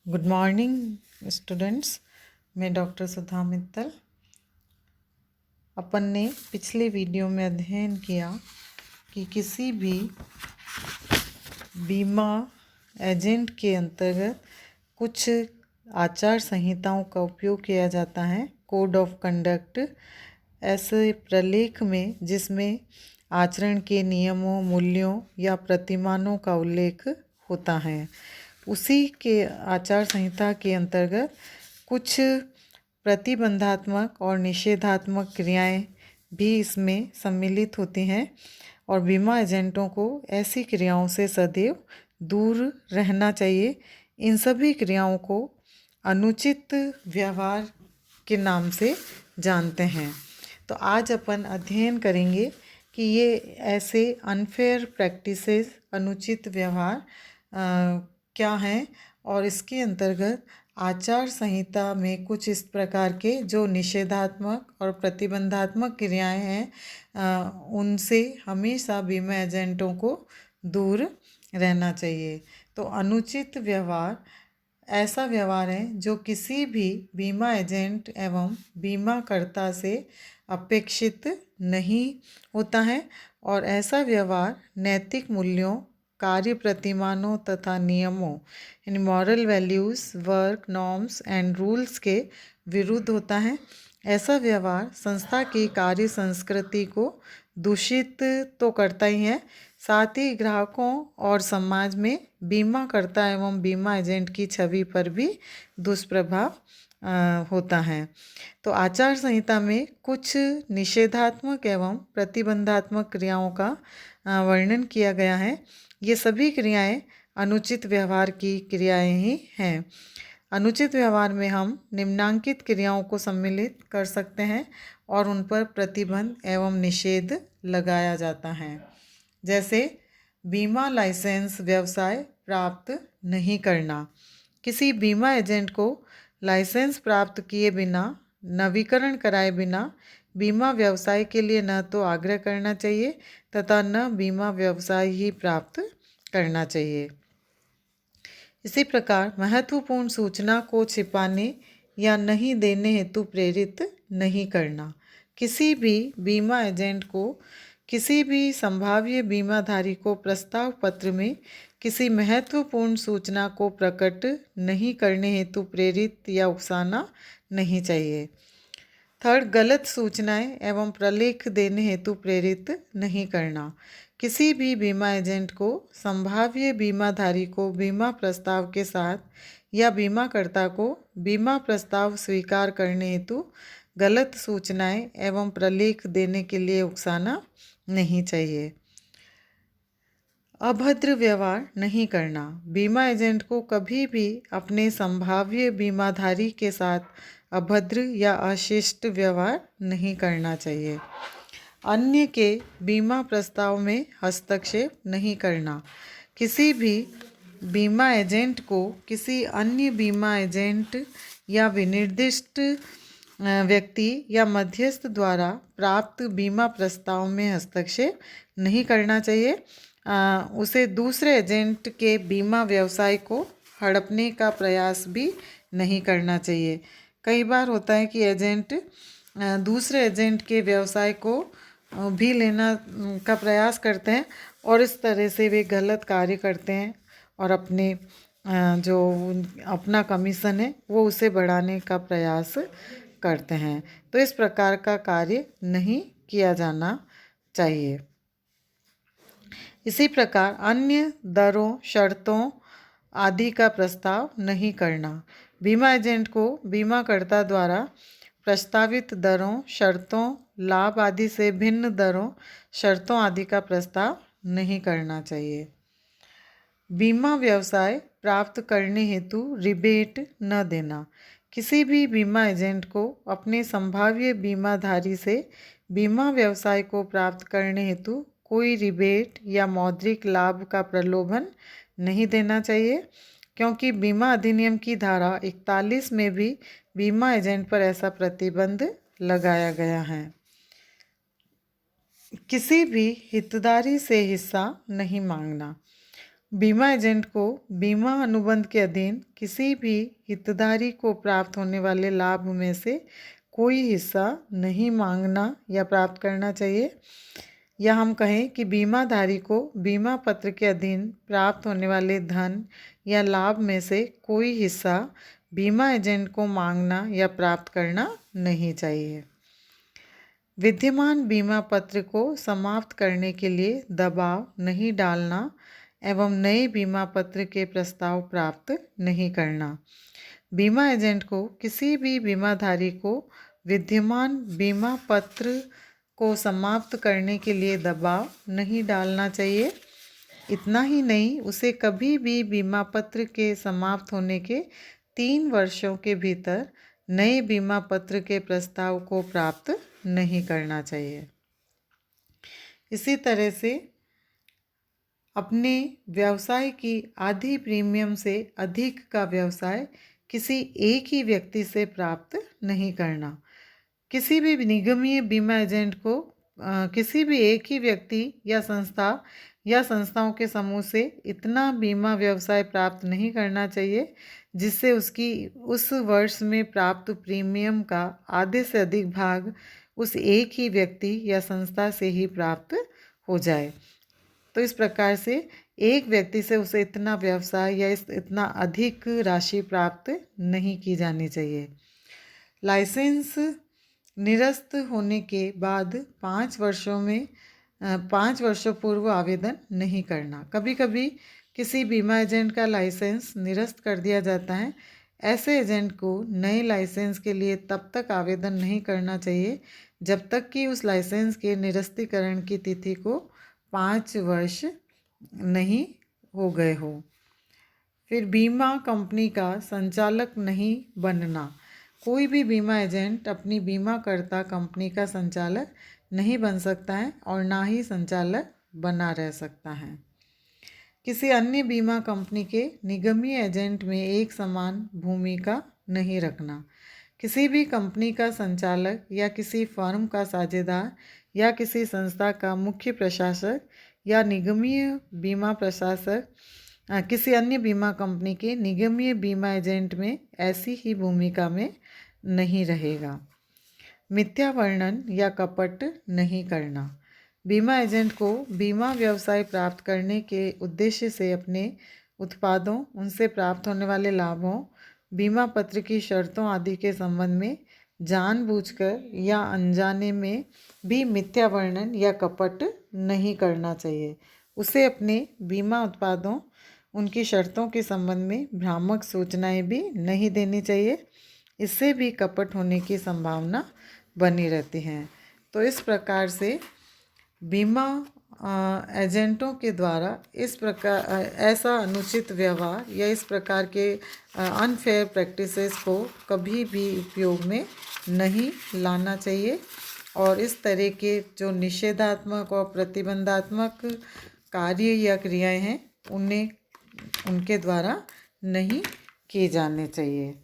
Good morning students. मैं doctor सुधा मित्तल। अपन ने पिछले वीडियो में अध्ययन किया कि किसी भी बीमा एजेंट के अंतर्गत कुछ आचार संहिताओं का उपयोग किया जाता है, कोड ऑफ कंडक्ट ऐसे प्रलेख में, जिसमें आचरण के नियमों, मूल्यों या प्रतिमानों का उल्लेख होता है। उसी के आचार संहिता के अंतर्गत कुछ प्रतिबंधात्मक और निषेधात्मक क्रियाएं भी इसमें सम्मिलित होती हैं और बीमा एजेंटों को ऐसी क्रियाओं से सदैव दूर रहना चाहिए। इन सभी क्रियाओं को अनुचित व्यवहार के नाम से जानते हैं। तो आज अपन अध्ययन करेंगे कि ये ऐसे अनफेयर प्रैक्टिसेस, अनुचित व्यवहार क्या हैं और इसके अंतर्गत आचार संहिता में कुछ इस प्रकार के जो निषेधात्मक और प्रतिबंधात्मक क्रियाएं हैं, उनसे हमेशा बीमा एजेंटों को दूर रहना चाहिए। तो अनुचित व्यवहार ऐसा व्यवहार है जो किसी भी बीमा एजेंट एवं बीमाकर्ता से अपेक्षित नहीं होता है और ऐसा व्यवहार नैतिक मूल्यों, कार्य प्रतिमानों तथा नियमों यानी moral values, work norms and rules के विरुद्ध होता है। ऐसा व्यवहार संस्था की कार्य संस्कृति को दूषित तो करता ही है, साथ ही ग्राहकों और समाज में बीमाकर्ता एवं बीमा एजेंट की छवि पर भी दुष्प्रभाव होता है। तो आचार संहिता में कुछ निषेधात्मक एवं प्रतिबंधात्मक क्रियाओं का वर्णन किया गया है। ये सभी क्रियाएं अनुचित व्यवहार की क्रियाएं ही हैं। अनुचित व्यवहार में हम निम्नांकित क्रियाओं को सम्मिलित कर सकते हैं और उन पर प्रतिबंध एवं निषेध लगाया जाता है। जैसे बीमा लाइसेंस व्यवसाय प्राप्त नहीं करना। किसी बीमा एजेंट को लाइसेंस प्राप्त किए बिना, नवीकरण कराए बिना बीमा व्यवसाय के लिए न तो आग्रह करना चाहिए तथा न बीमा व्यवसाय ही प्राप्त करना चाहिए। इसी प्रकार महत्वपूर्ण सूचना को छिपाने या नहीं देने हेतु प्रेरित नहीं करना। किसी भी बीमा एजेंट को किसी भी संभाव्य बीमाधारी को प्रस्ताव पत्र में किसी महत्वपूर्ण सूचना को प्रकट नहीं करने हेतु प्रेरित या उकसाना नहीं चाहिए। थर्ड, गलत सूचनाएं एवं प्रलेख देने हेतु प्रेरित नहीं करना। किसी भी बीमा एजेंट को संभाव्य बीमाधारी को बीमा प्रस्ताव के साथ या बीमाकर्ता को बीमा प्रस्ताव स्वीकार करने हेतु गलत सूचनाएं एवं प्रलेख देने के लिए उकसाना नहीं चाहिए। अभद्र व्यवहार नहीं करना। बीमा एजेंट को कभी भी अपने संभाव्य बीमाधारी के साथ अभद्र या अशिष्ट व्यवहार नहीं करना चाहिए। अन्य के बीमा प्रस्ताव में हस्तक्षेप नहीं करना। किसी भी बीमा एजेंट को किसी अन्य बीमा एजेंट या विनिर्दिष्ट व्यक्ति या मध्यस्थ द्वारा प्राप्त बीमा प्रस्ताव में हस्तक्षेप नहीं करना चाहिए। उसे दूसरे एजेंट के बीमा व्यवसाय को हड़पने का प्रयास भी नहीं करना चाहिए। कई बार होता है कि एजेंट दूसरे एजेंट के व्यवसाय को भी लेना का प्रयास करते हैं और इस तरह से वे गलत कार्य करते हैं और अपने जो अपना कमीशन है वो उसे बढ़ाने का प्रयास करते हैं। तो इस प्रकार का कार्य नहीं किया जाना चाहिए। इसी प्रकार अन्य दरों, शर्तों आदि का प्रस्ताव नहीं करना। बीमा एजेंट को बीमाकर्ता द्वारा प्रस्तावित दरों, शर्तों, लाभ आदि से भिन्न दरों, शर्तों आदि का प्रस्ताव नहीं करना चाहिए। बीमा व्यवसाय प्राप्त करने हेतु रिबेट न देना। किसी भी बीमा एजेंट को अपने संभाव्य बीमाधारी से बीमा व्यवसाय को प्राप्त करने हेतु कोई रिबेट या मौद्रिक लाभ का प्रलोभन नहीं देना चाहिए, क्योंकि बीमा अधिनियम की धारा 41 में भी बीमा एजेंट पर ऐसा प्रतिबंध लगाया गया है। किसी भी हितधारी से हिस्सा नहीं मांगना। बीमा एजेंट को बीमा अनुबंध के अधीन किसी भी हितधारी को प्राप्त होने वाले लाभ में से कोई हिस्सा नहीं मांगना या प्राप्त करना चाहिए, या हम कहें कि बीमाधारी को बीमा पत्र के अधीन प्राप्त होने वाले धन या लाभ में से कोई हिस्सा बीमा एजेंट को मांगना या प्राप्त करना नहीं चाहिए। विद्यमान बीमा पत्र को समाप्त करने के लिए दबाव नहीं डालना एवं नए बीमा पत्र के प्रस्ताव प्राप्त नहीं करना। बीमा एजेंट को किसी भी बीमाधारी को विद्यमान बीमा पत्र को समाप्त करने के लिए दबाव नहीं डालना चाहिए। इतना ही नहीं, उसे कभी भी बीमा पत्र के समाप्त होने के 3 वर्षों के भीतर नए बीमा पत्र के प्रस्ताव को प्राप्त नहीं करना चाहिए। इसी तरह से अपने व्यवसाय की आधी प्रीमियम से अधिक का व्यवसाय किसी एक ही व्यक्ति से प्राप्त नहीं करना। किसी भी निगमीय बीमा एजेंट को किसी भी एक ही व्यक्ति या संस्था या संस्थाओं के समूह से इतना बीमा व्यवसाय प्राप्त नहीं करना चाहिए जिससे उसकी उस वर्ष में प्राप्त प्रीमियम का आधे से अधिक भाग उस एक ही व्यक्ति या संस्था से ही प्राप्त हो जाए। तो इस प्रकार से एक व्यक्ति से उसे इतना व्यवसाय या इतना अधिक राशि प्राप्त नहीं की जानी चाहिए। लाइसेंस निरस्त होने के बाद 5 वर्षों पूर्व आवेदन नहीं करना। कभी कभी किसी बीमा एजेंट का लाइसेंस निरस्त कर दिया जाता है। ऐसे एजेंट को नए लाइसेंस के लिए तब तक आवेदन नहीं करना चाहिए जब तक कि उस लाइसेंस के निरस्तीकरण की तिथि को 5 वर्ष नहीं हो गए हो। फिर बीमा कंपनी का संचालक नहीं बनना। कोई भी बीमा एजेंट अपनी बीमाकर्ता कंपनी का संचालक नहीं बन सकता है और ना ही संचालक बना रह सकता है। किसी अन्य बीमा कंपनी के निगमीय एजेंट में एक समान भूमिका नहीं रखना। किसी भी कंपनी का संचालक या किसी फर्म का साझेदार या किसी संस्था का मुख्य प्रशासक या निगमीय बीमा प्रशासक किसी अन्य बीमा कंपनी के निगमीय बीमा एजेंट में ऐसी ही भूमिका में नहीं रहेगा। मिथ्या वर्णन या कपट नहीं करना। बीमा एजेंट को बीमा व्यवसाय प्राप्त करने के उद्देश्य से अपने उत्पादों, उनसे प्राप्त होने वाले लाभों, बीमा पत्र की शर्तों आदि के संबंध में जानबूझकर या अनजाने में भी मिथ्या वर्णन या कपट नहीं करना चाहिए। उसे अपने बीमा उत्पादों, उनकी शर्तों के संबंध में भ्रामक सूचनाएं भी नहीं देनी चाहिए। इससे भी कपट होने की संभावना बनी रहती है। तो इस प्रकार से बीमा एजेंटों के द्वारा इस प्रकार ऐसा अनुचित व्यवहार या इस प्रकार के अनफेयर प्रैक्टिसेस को कभी भी उपयोग में नहीं लाना चाहिए और इस तरह के जो निषेधात्मक और प्रतिबंधात्मक कार्य या क्रियाएं हैं उन्हें उनके द्वारा नहीं किए जाने चाहिए।